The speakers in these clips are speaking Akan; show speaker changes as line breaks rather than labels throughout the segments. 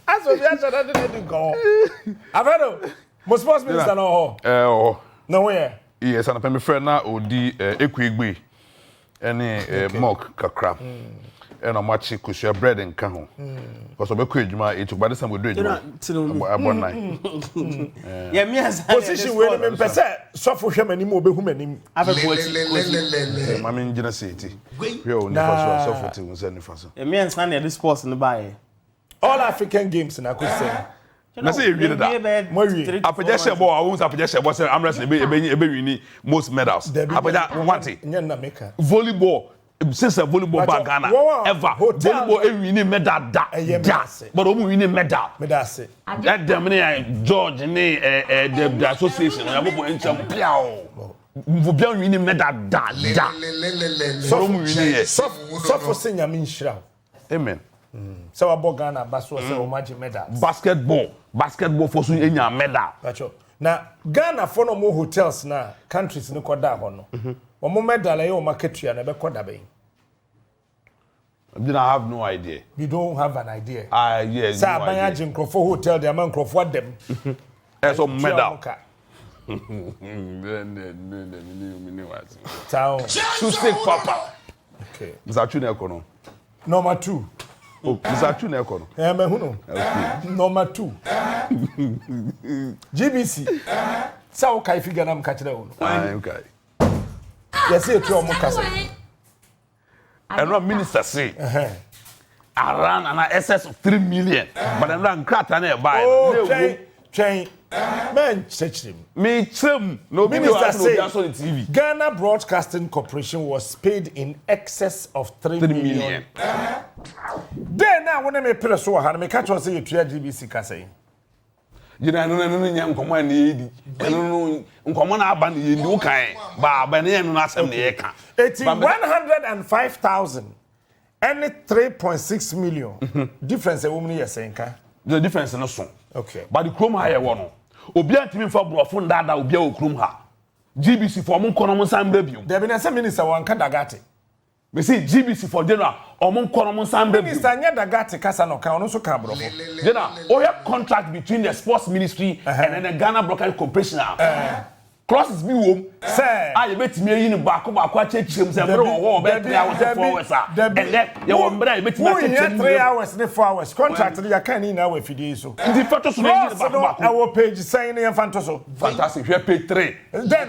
As of yesterday, didn't go. Alfredo, most sports minister no. No where?
Yes, and my friend now odi ekwigbe any milk kakra. And I'm watching kusha bread and cajon. Because I'm a quick man, it's by the time we do it. One night.
Yeah, me as
position where the person suffer him any more behuman.
I've a
I mean, Jenna City. We will never suffer to send the first.
A man's funny at this sports in the bay.
All African games, and I could say.
Let's say you read that. Apagya Alfredo, I won't Apagya Alfredo. I'm wrestling most medals. Apagya one thing. Volleyball. Since a volleyball bag Ghana ever volleyball winning medal that but we winning medal that them George the association we champion we winning medal that so we winning
so for senior mean shroud
amen
so about Ghana baso say o match medal
basketball for so enya medal
na Ghana for no more hotels na countries no koda ho no omo medal e o marketua na be koda be
I have no idea.
You don't have an idea.
Yes.
Sir, no idea. Jim hotel, the man Crawford them.
That's a medal. Sick Papa.
Okay.
Mr. Chunekono.
Number 2.
Oh, Mr. Chunekono.
Okay. Number 2. GBC. So kai figure nam catch that one.
Okay.
Yes, you two more
and what minister say around an excess of 3 million but I'm not crack and buy
chain man search him
me trim no
minister say
on TV
Ghana Broadcasting Corporation was paid in excess of 3 million. Then now when me pay so han me catch us say you GBC ka say
you know no nyam komo na yedi no nkomo na aba na yedi wo kan ba na yem no asem na ye ka
105,000 and 3.6 million difference a woman here saying ka
the difference no so
okay
but the chrome ha ye wo no obi antimi fa brofo ndada obi a okrum ha GBC for mon kono mon san babium
there be na some minister wan ka dagate
we see GBC for general mon kono mon san babium
minister nya dagate kasa no ka ono so ka brofo
general o have contract between the sports ministry and then the Ghana Broadcasting Corporation clauses be wom
say
I betimi yin baako a chechim say bro wo be 3 hours 4 hours and then you wo mbra betimi chechim
3 hours ne 4 hours contract ya kan ni na we fidie so
the photo so yin baako
I will page saying in fanto so
fantastic we page 3
then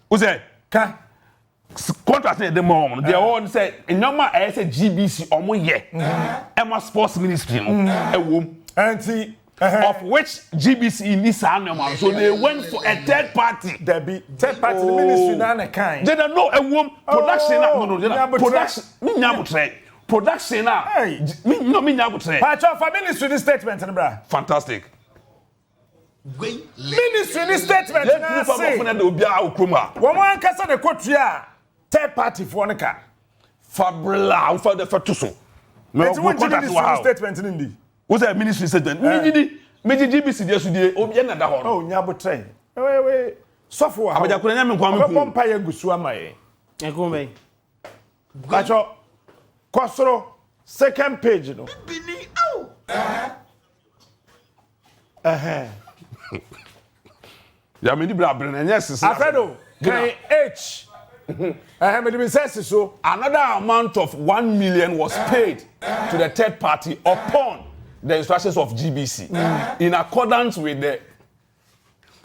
who say
ka
contract na dem on they all say normal I say GBC omo ye Emma sports ministry no ewom
anti
of which GBC needs animal, so they went for a third party.
There be third party ministry na kind.
They don't know a woman production production. Me nyabutre production na. Me nyabutre.
Part of a ministry statement, bra.
Fantastic.
Ministry statement na say. One man kasa de kotua third party for nka.
Fabula for the fatuso.
No statement ndi.
What's that ministry statement? Me GBC dey sudie obi na da ho.
Oh nyabotre. We sofo wa.
Apagya kura nyame kwam ku.
Pompa ye gusu amaye.
Ekombe.
Bacho Kosoro second page no.
Bini
Ya me di bra bre na nyesese.
Alfredo kan H. Me di say so
another amount of 1 million was paid to the third party upon the instructions of GBC in accordance with the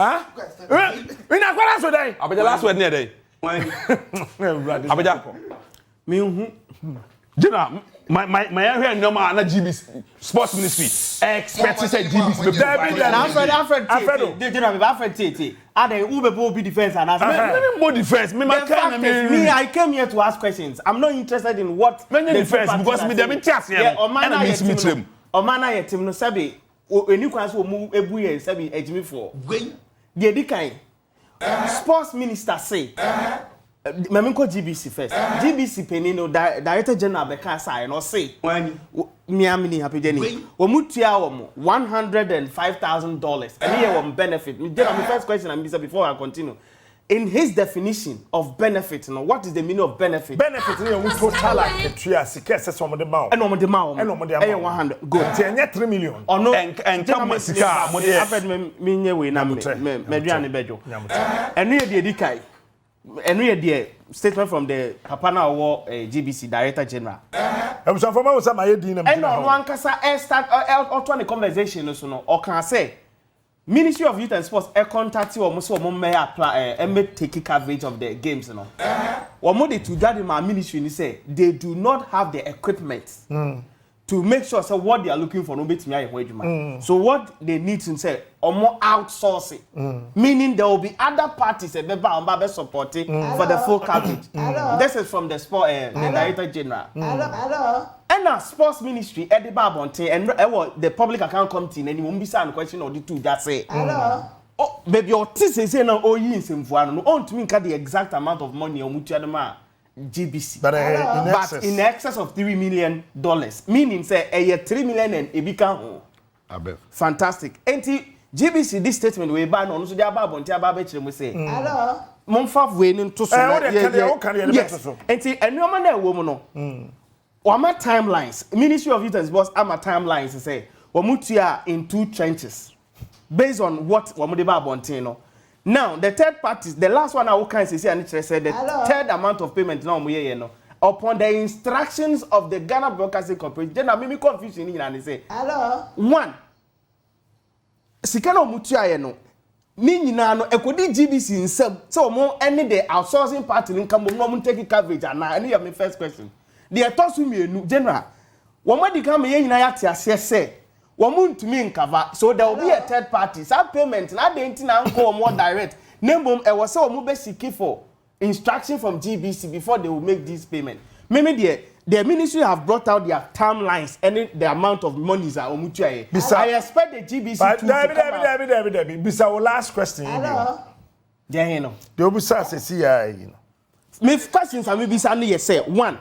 in accordance with that.
Apagya last word near day. Apagya
me
Jina my area normal na GBC sports ministry expect say GBC
Alfred are they who be defense and answer
me defense me
I came here to ask questions. I'm not interested in what
the defense because me dem tias here and me mitrim
Omana yetim no sabi eni kwan so mu ebu ye sabi ejimi for de dikan sports minister say Maminko GBC first. GBC penino director general beka say no say miamini happy jenny omutia omo $105,000 and here one benefit me my first question and before I continue in his definition of benefit, what is the meaning of benefit?
Benefit is a total like a tree as a case some of the mouth.
And on the mouth.
And on the
100. Good.
3 million.
Or no.
And come with Sika.
I've had me way number. Mediani Bejo. And we the Dikai. And we the statement from the Papana War GBC Director General.
I'm sorry for my some I did.
And on one casa start or 20 conversation or can I say Ministry of Youth and Sports contact you almost may apply and make take coverage of the games, Or more to that in my ministry, they say they do not have the equipment to make sure so what they are looking for no bit me. So what they need to say or more outsourcing, meaning there will be other parties and be supporting for the full coverage. This is from the sport the Director General. And now sports ministry at the Babonte and the public account committee and you won't be saying question or the two that say oh baby your tis is saying oh you in some no on to me the exact amount of money on mutual GBC but in excess of $3 million meaning say a 3 million and it become fantastic and GBC this statement we ban on so the Babonte about we say Monfa waiting to yes and no man woman Wama timelines, Ministry of Youth and Sports ama timelines say wamutia in 2 trenches based on what wamudeba bontino. Now the third parties, the last one I will can say and said the third amount of payment now no upon the instructions of the Ghana Broadcasting Corporation. Then I may be confusing in and say one Sikano mutia no ni nyina no ekodi GBC nsem so mo any the outsourcing party nka mo mo take coverage and any of my first question. The atosu mienu general woman di come yen nyina yate ase se woman ntumi nkava so there will be a third party some payment na dey ntina nko more direct nembom e was say woman be seeking for instruction from GBC before they will make this payment maybe the ministry have brought out their timelines and the amount of monies are omutu aye I expect the GBC to come
bisa our last question
there no
the obusa say see you know
me questions am bisa no yes say one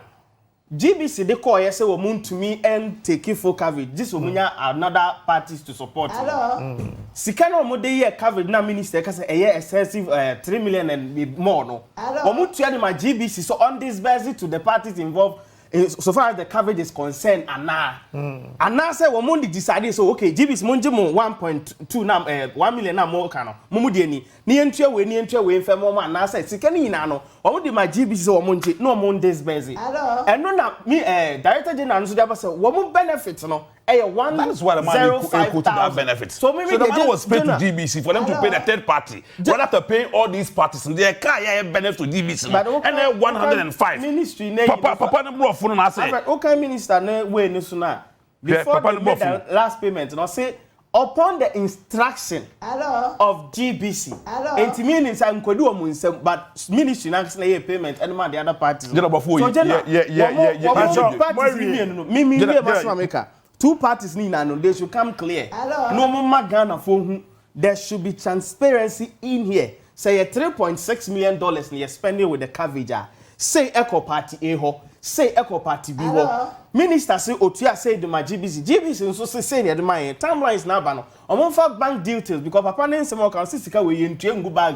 GBC they call yes say woman to me and take full coverage this womunya another parties to support sika no mo dey year coverage na minister ka say excessive 3 million and more no womutu ya my GBC so on this basis to the parties involved so far as the coverage is concerned Anna say woman decide so okay GBC monje mo 1.2 na 1 million na mo ka no mo de ni entwe we fem mo Anna say sika ni na no woman de my GBC so woman nje no mo this basis and no na me Director General no so dey say woman benefit no
that is why the money equal to that benefit. So the money was paid to GBC for them to pay the third party. But after paying all these parties, they can't benefit to GBC. And then 105.
Ministry,
Papa number of phone I say.
Okay, minister, way no sooner. Before they made the last payment, and I say upon the instruction of GBC, it means I'm going to do but ministry now say payment and the other parties. So 2 parties need and they should come clear. No more Ghana for there should be transparency in here. Say $3.6 million you're spending with the coverage. Say Eco Party A say Eco Party B Minister say Otua say the my GBC so say the my timelines now ban. On for bank details because Papa name some can see sika we into ngu bag.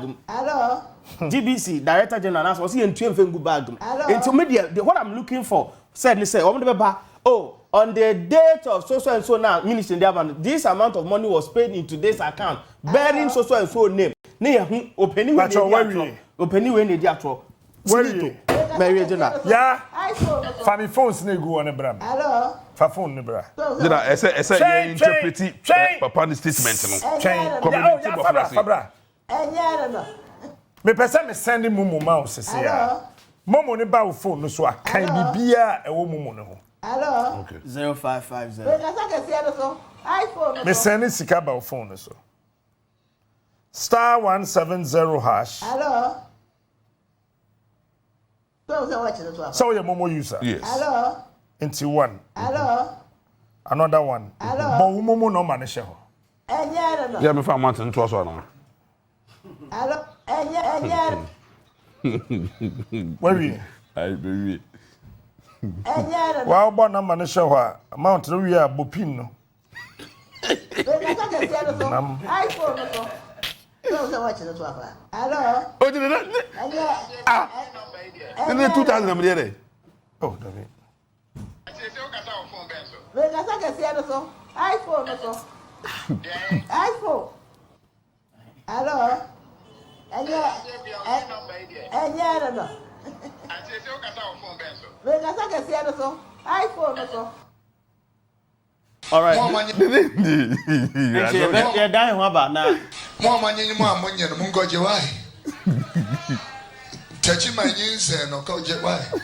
GBC Director General was see into ngu bag. Into media what I'm looking for said say on the date of so and so now, Minister Ndiaban, this amount of money was paid into this account, bearing so and so name. Opening when they diatro. Mary Jenna. Yeah.
Family phones ne go on a bram.
Hello.
Fa phone ne bra.
Did I say interpret Papa's statement no? Community
Fabra. Me person me sending mumu mouse say ya. Momo ne ba phone no so akan bibia e wo mumu ne ho.
Hello.
Okay.
0550.
Me send it sika ba phone so. *170#.
Hello.
So your momo user.
Yes.
Hello.
Into one.
Hello.
Another one.
Hello.
But momo no man share.
Yeah, me find mountain to us one.
Hello.
Where we?
I baby.
Wow, born a man show her amount of we are bopin.
Hello. Oh, did it? Ah. And then 2,000 I'm there. Oh, David.
iPhone. Hello.
All right. You're dying about now.
Mama, you Mungo Jawai. Touching my news and Uncle Jawai.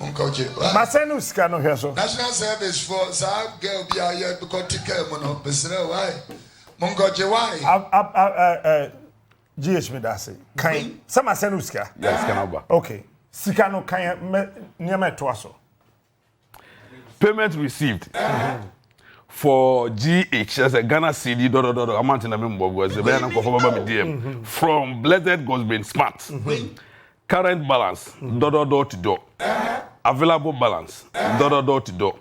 Uncle Jawai.
Masenus cano here so.
National Service for Zab girl be a year because to come on up. Why? Mungo Jawai.
GH me dase. Kind. Some Masenuska.
Yes, can
okay. Sikano kind near my twaso.
Payment received. For GH as a Ghana CD amount in a member was a banner DM from Blessed Gospel Smart. Current balance door to door. Available balance door to door.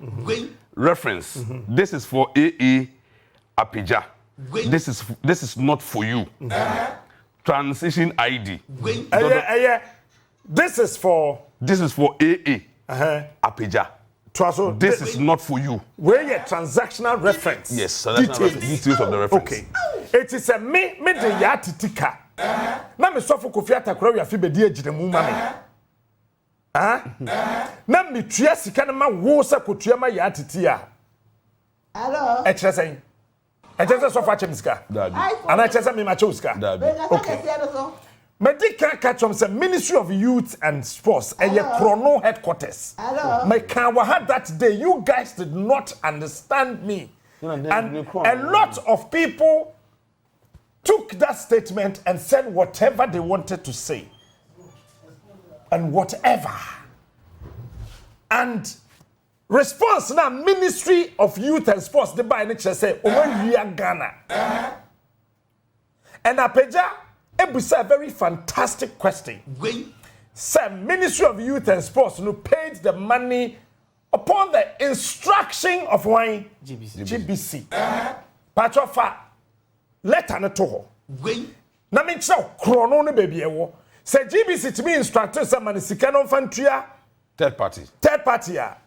Reference this is for AA Apagya. This is not for you. Transition ID.
This is for
AA Apagya. This is not for you.
Where your transactional reference?
Yes, details of the reference.
Okay. It is a me de ya titika. Na me sofo Kofi Atakura we afi bedi agire mu ma me. Na me tua sika na ma wo sa kotua ma ya titi a.
Hello.
E kire sen. E kire sen sofo achem sika. Ana kire sen me ma che sika. Okay. Medical catchum say Ministry of Youth and Sports and your Chrono headquarters. My car had that day. You guys did not understand me. And a lot of people took that statement and said whatever they wanted to say. And whatever. And response now, Ministry of Youth and Sports, they buy nature say, we are Ghana. And Apagya, it was a very fantastic question. Sir, Ministry of Youth and Sports no paid the money upon the instruction of wine GBC. Patrofa letter na to. Na me chow chrono no baby ewo. Say GBC to me instructor some man sika no fantua
third party
a.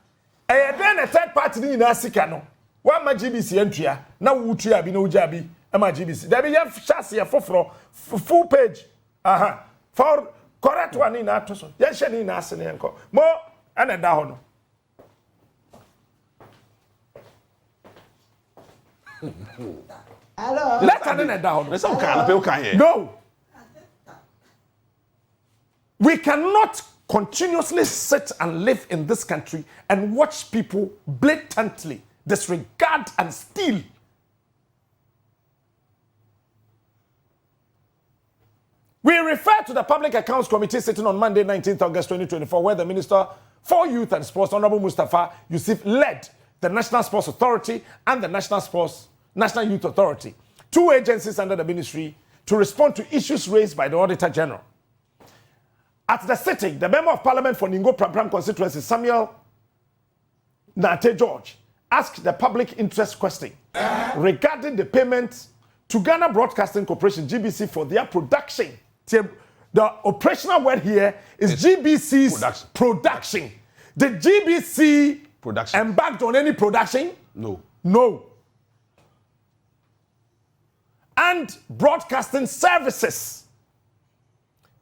Then a third party ni na sika no. Wa ma GBC antua na wutua bi na uja bi. Ama GBC. There be chassis for full page. For correct one in that so. Yes, she ni na asene enko. Mo ana da ho no.
Hello.
Let her da ho no.
Some can here.
No. We cannot continuously sit and live in this country and watch people blatantly disregard and steal. We refer to the Public Accounts Committee sitting on Monday, 19th August 2024, where the Minister for Youth and Sports, Honorable Mustafa Yusuf, led the National Sports Authority and the National Youth Authority, two agencies under the ministry, to respond to issues raised by the Auditor General. At the sitting, the Member of Parliament for Ningo Pram constituency, Samuel Nate George, asked the public interest question regarding the payment to Ghana Broadcasting Corporation, GBC, for their production. The operational word here is GBC's production. The GBC embarked on any production? No. And broadcasting services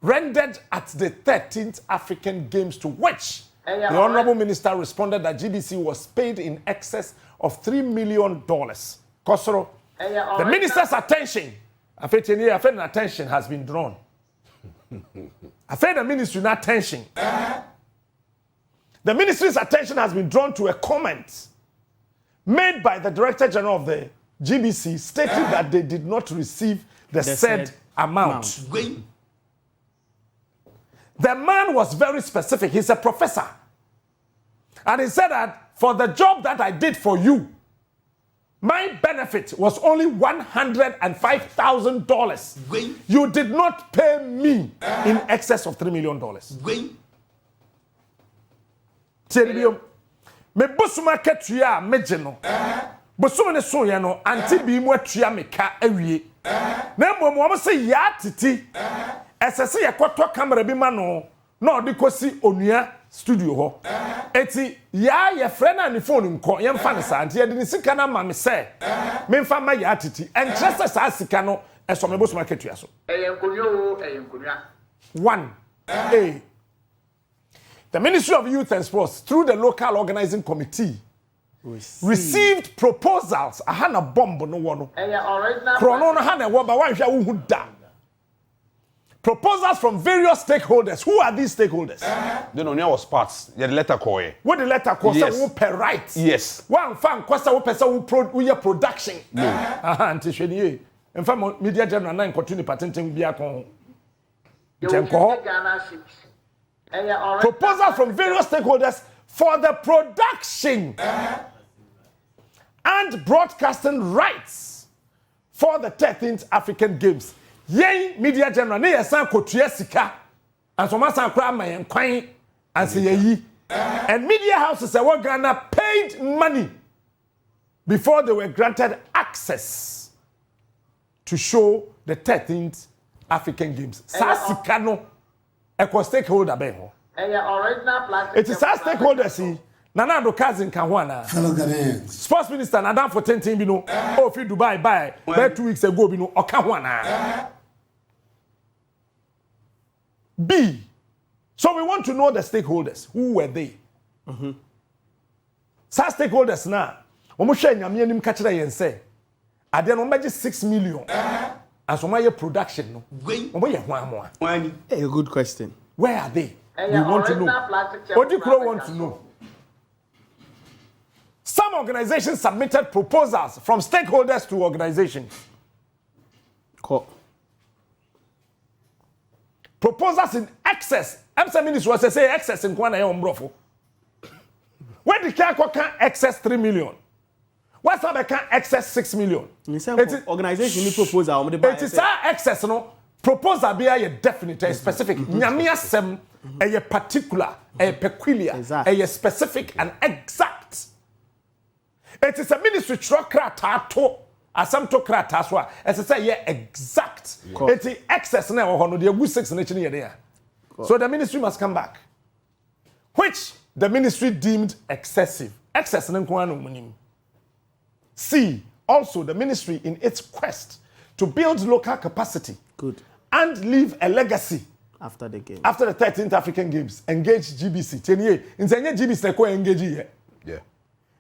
rendered at the 13th African Games, to which the Honorable Minister responded that GBC was paid in excess of $3 million. Kosoro, the Minister's attention, attention has been drawn. I feel the ministry's attention. The ministry's attention has been drawn to a comment made by the Director General of the GBC stating that they did not receive the said amount. The man was very specific. He's a professor. And he said that for the job that I did for you, my benefit was only $105,000. You did not pay me in excess of $3 million. Me busuma ketuya mejeno. bosom ne so ye no anti bi mu atua meka awie na mmom wo se ya titi esese ye kwoto camera bi ma no na odikosi onua studio ho eti ya ye frɛ na ne phone nko ye mfa ne sa anti ye de ne sika na ma me se me mfa ma ya titi entrese sa sika no eso me bosom aketua so
Eyenkonwa.
1A. The Ministry of Youth and Sports, through the local organizing committee, received proposals. Ahana bomb no one. Chrono no hana waba wa hwa wo da. Proposals from various stakeholders. Who are these stakeholders?
They know was parts. Yeah, the letter call.
What the letter call?
Yes.
Who per right?
Yes.
One fan kwasa wo pesa wo your production.
No.
Aha, anti hwenie. In fact, media general na continue patenting bia kon. Proposal from various stakeholders for the production and broadcasting rights for the 13th African Games. Yay, media general, ne yasan kotua sika, and so masan kra mayen kwan and say yi. And media houses were Ghana paid money before they were granted access to show the 13th African Games. Sa sika no eko stakeholder be ho. It is our stakeholders see. Nana do cousin kan ho ana.
Fellow Ghanaians.
Sports minister Nadam for 10 bi no. Oh fi Dubai buy 2 weeks ago bi no oka ho ana. B. So we want to know the stakeholders. Who were they? Sa stakeholders na. Omo hwe nyame anim ka kire yen say. Ade no meji 6 million. And so my production no.
A good question.
Where are they? We want to know. What do you want to know? Some organizations submitted proposals from stakeholders to organizations. Proposals in excess. I'm ministry was say excess in Kwana Yombrofo. Where the can excess 3 million? What's up? I can excess 6 million.
Organization ni proposal.
It is our excess no proposal be a definite, a specific. Nyamia sem a particular, a peculiar, a specific and exact. It is a ministry trokrata to asam to krata so as I say yeah exact. It is excess na ho no the 6 na chini there. So the ministry must come back. Which the ministry deemed excessive. Excess na nko anu munim. C. Also, the ministry in its quest to build local capacity and leave a legacy
after the game.
After the 13th African Games, engage GBC. Tenye, in GBC they ko engage here.
Yeah.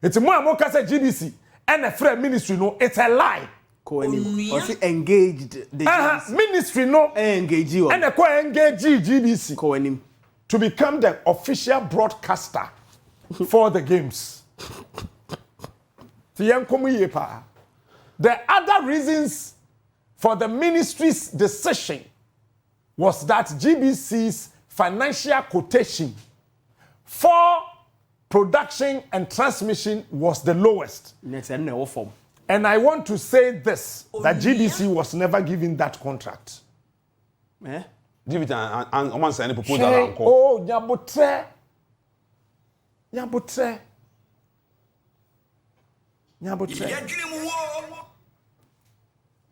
It's more and say GBC and the Fred ministry no, it's a lie.
Or engaged the GBC.
Ministry no
engage you.
And they ko engage GBC to become the official broadcaster for the games. The other reasons for the ministry's decision was that GBC's financial quotation for production and transmission was the lowest. And I want to say this, that GBC was never given that contract.
GBC and any proposal.
Oh, Nyabotre.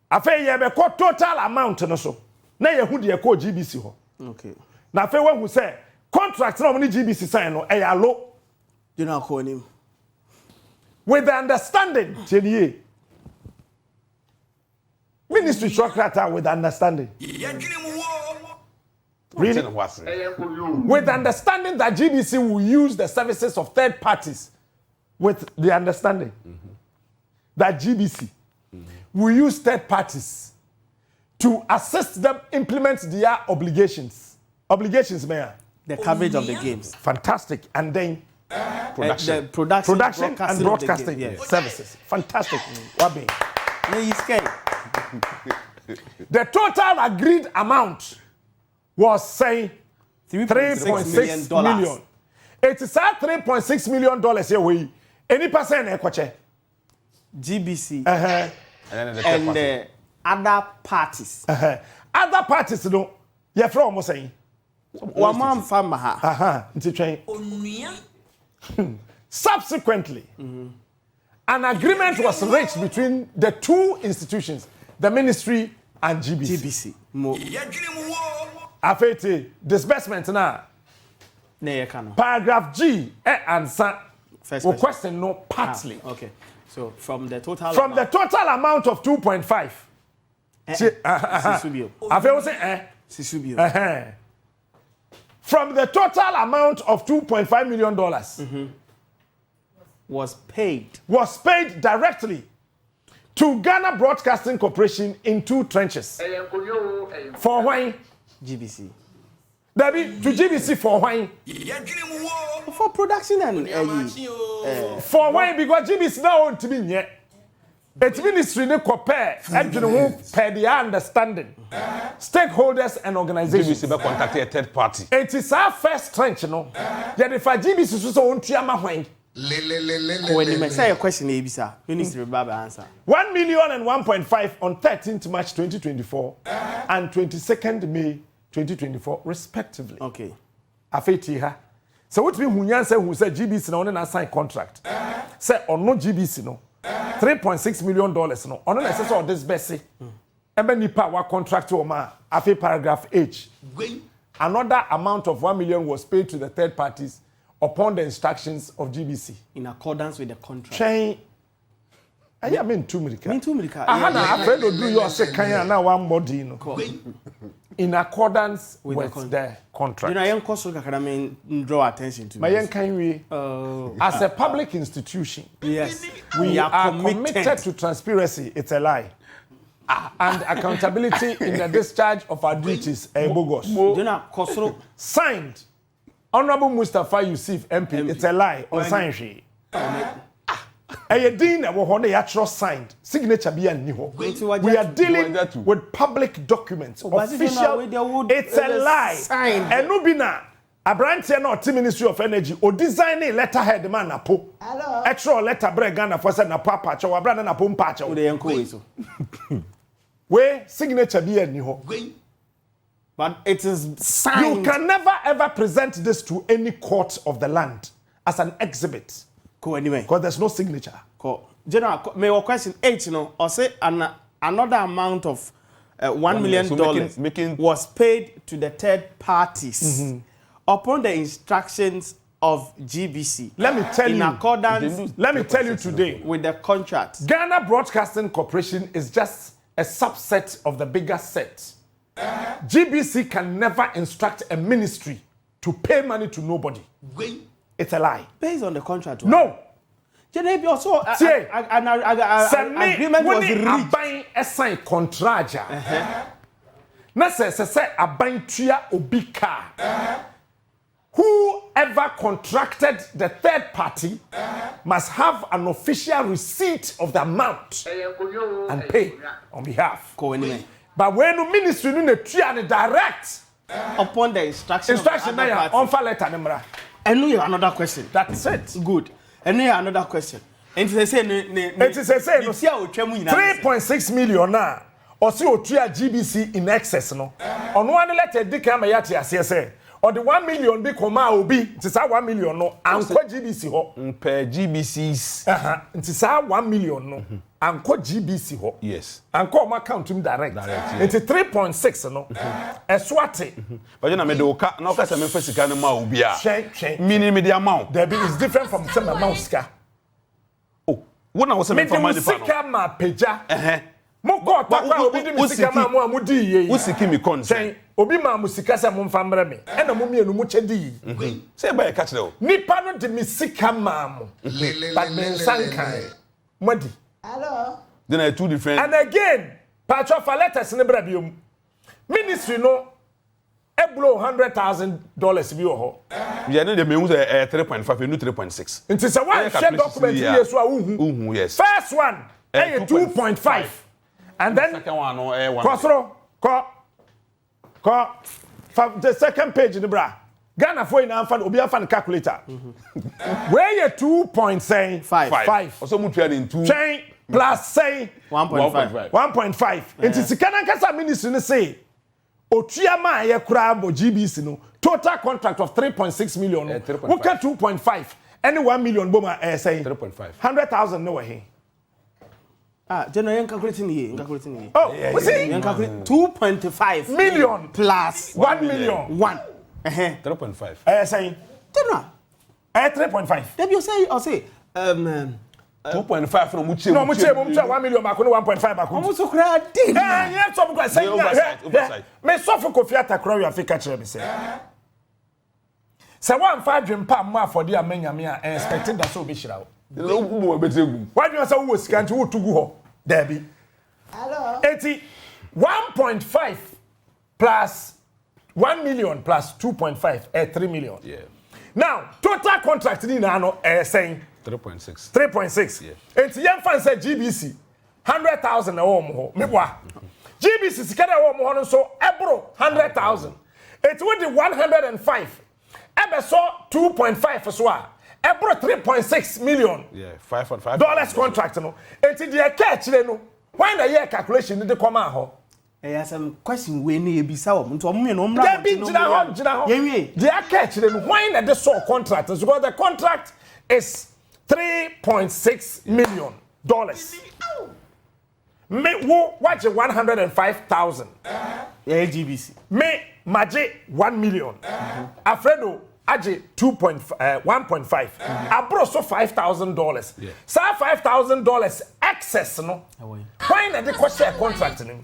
Afe ye be ko total amount no so na ye hu de ko GBC ho.
Okay.
Na afe we hu say contract na omni GBC sign no e ya lo.
You know call him.
With the understanding, Chenie. Ministry Sokrata with understanding. Really? With the understanding that GBC will use the services of third parties, with the understanding that GBC will use third parties to assist them implement their obligations. Obligations, Mayor.
The coverage of the games.
Fantastic. And then
production
and broadcasting services. Fantastic. Wabi. The total agreed amount was say $3.6 million. It is at $3.6 million here. We any percent ekwache
GBC and the other parties.
Other parties no. You from almost saying.
One farmer ha.
Subsequently, an agreement was reached between the two institutions, the ministry and GBC. Afete disbursement na. Paragraph G answer. First question no partly.
Okay. So from the total
amount of 2.5.
Sisubio.
From the total amount of $2.5 million
was paid
directly to Ghana Broadcasting Corporation in 2 tranches. For why?
GBC.
Dabi to GBC for why?
For production and
for why? Because GBC now want to be yet. It's ministry ne compare per their understanding. Stakeholders and organizations.
GBC be contacted a third party.
It is our first trench, no. Yet if GBC so on Tiama why?
When you say a question, Ebisa, Ministry Baba answer.
1 million and 1.5 on 13th March 2024 and 22nd May 2024, respectively.
Okay.
Afeti ha. So what we who said GBC no na sign contract. Say or no GBC no. $3.6 million no. On the assessor of this Bessie. Ebe nipa wa contract o ma. Afi paragraph H. Another amount of 1 million was paid to the third parties upon the instructions of GBC.
In accordance with the contract.
Chain. I mean 2 million.
Mean 2 million.
Ahana Alfredo do your second na one body no. In accordance with the contract.
You know, I am also draw attention to
this. As a public institution,
yes,
we are committed to transparency. It's a lie. And accountability in the discharge of our duties. Bogus. Signed, Honorable Mustafa Yusuf MP. It's a lie. On sign. A dean signed signature be we are dealing with public documents official. It's a lie. And no bina a branch no Ministry of Energy or designing letterhead man apo extra letter Ghana for said na papa cho wa brand na po mpacha we signature be
but it is signed.
You can never ever present this to any court of the land as an exhibit.
Anyway,
because there's no signature.
General, may your question H, or say another amount of $1 million was paid to the third parties upon the instructions of GBC.
Let me tell
in
you.
Accordance.
Let me tell you today.
With the contract.
Ghana Broadcasting Corporation is just a subset of the bigger set. GBC can never instruct a ministry to pay money to nobody. It's a lie.
Based on the contract.
No.
Also, an agreement was reached.
Buying a sign contract. Na say a buying tria obika. Whoever contracted the third party must have an official receipt of the amount and pay on behalf. But when the ministry no tria direct
upon the instruction
na on fa letter number.
And you have another question.
That's it.
Good. And you have another question. And it is say
3.6 million na. Or see o tria GBC in excess no. On one letter dika ma yati asese. Or the 1 million be koma obi. It is 1 million no. Anko GBC ho.
Per GBCs.
It is 1 million no. Anko GBC ho.
Yes.
Anko ma count him direct. It is 3.6 no. Eswate.
But you know me do ka na ka se me fa sika no ma obi a. Minimum the amount.
There is different from some amount sika.
Oh, what na was me for money pa no.
Sika ma peja. Mo go takwa obi di sika ma mo amudi ye.
Wo siki mi concern.
Obi ma mu sika se mo mfa mbre me. E na mo mienu mu chedi.
Say ba e catch there.
Nipa no de mi sika ma mo. But men sankai. Modi.
Hello.
Then I two different.
And again, patro for letters ne bra biom. Ministry no e blow $100,000 bi ho.
Yeah, no, they may use 3.5, you know 3.6.
It is a one share document here, so
yes.
First one, 2.5. And then
second one, no, 1.
The second page in the bra. Ghana for in Anfan, Obi Anfan calculator. Where you 2.5.
Also, we trade in 2.
Chain plus say
1.5.
1.5. It is the Kanankasa ministry say. Otuama ye kura bo GBC no total contract of 3.6 million. Who 2.5 any 1 million boma say
3.5.
100,000 no way.
General calculating here.
Oh, we see
2.5
million
plus
1 million.
1.
3.5.
Saying
General.
3.5.
Did you say or say
2.5 from Muche.
No, Muche 1 million back 1.5 back.
Almost so cry.
Yeah, so because say
oversight.
Me so for Kofi Atakra we Africa chere me say. Say 1.5 dream pa ma for dia menya me expecting that so be shira.
No go betegu.
Why do you say wo sika nti wo tugu ho? There be.
Hello.
1.5 plus 1 million plus 2.5 3 million.
Yeah.
Now, total contract ni na no saying
3.6.
3.6.
Yeah.
Enti yem fan say GBC 100,000 na wo mo ho. Me boa. GBC sika na wo mo ho no so ebro 100,000. It with the 105. Ebe so 2.5 so a ebro 3.6 million.
Yeah, $5.5
dollars contract no. Enti the catch no. Why na year calculation ni dey come out ho?
Some question we need ebisa wo nto mo me no mra.
There be jina ho.
Yenwie.
The catch no. Why na dey so contract? Because the contract is $3.6 million. Me wo watch 105,000.
GBC.
Me maje 1 million. Alfredo aje 1.5. Abro so $5,000.
Yeah.
So $5,000 excess no. Why na dey share contract no?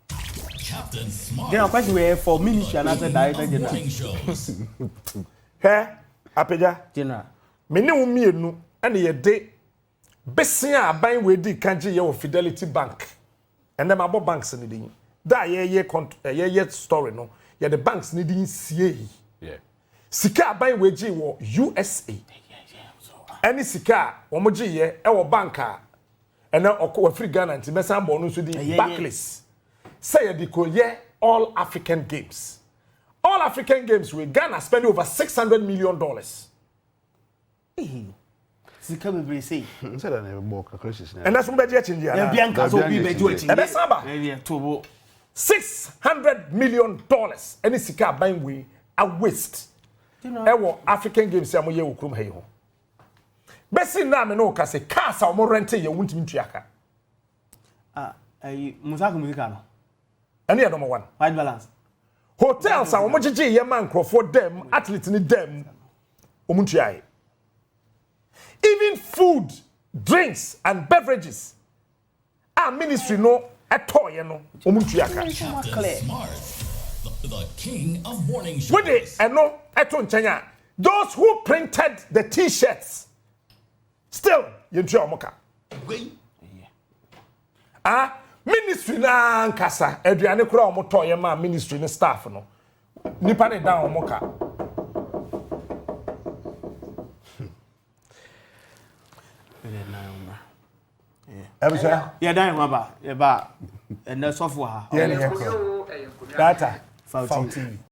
Captain Smart.
General question we for ministry and as a director general.
Hey, Apagya.
General.
Me ne wo mienu ene ye de besia aban we di kanji ye wo Fidelity Bank. And them abo banks ni din. Da ye story no. Ye the banks ni din sie.
Yeah.
Sika aban we ji wo USA. Any sika wo mo ji ye e wo banka. And na okwa free Ghana nti mesa mbo no so di Barclays. Say ye di ko ye All African Games. All African Games we Ghana spend over $600 million.
Sika be say.
Say that never more calculations.
And that's what be change ya.
Ya bianca so be do it.
E be saba.
Tobo
$600 million. Any sika ban we a waste. E wo African Games ya mo ye okrum ha yi ho. Besi na me no ka se cars a mo rent ye wuntimi ntuaka.
Musaka musica no.
Any number one.
White balance.
Hotels a mo gege ye man crofo dem, athletes ni dem. Omuntuai. Even food, drinks and beverages. Our ministry no atoye no omuntuaka.
Captain Smart, the king of morning shows.
With it no eto nchenya. Those who printed the t-shirts still yentu omoka. Ministry na nkasa aduane kura omotoye ma ministry ne staff no. Nipa ne down omoka.
Yeah, dan ba. Yeah ba. And the software.
Yeah, data. 14.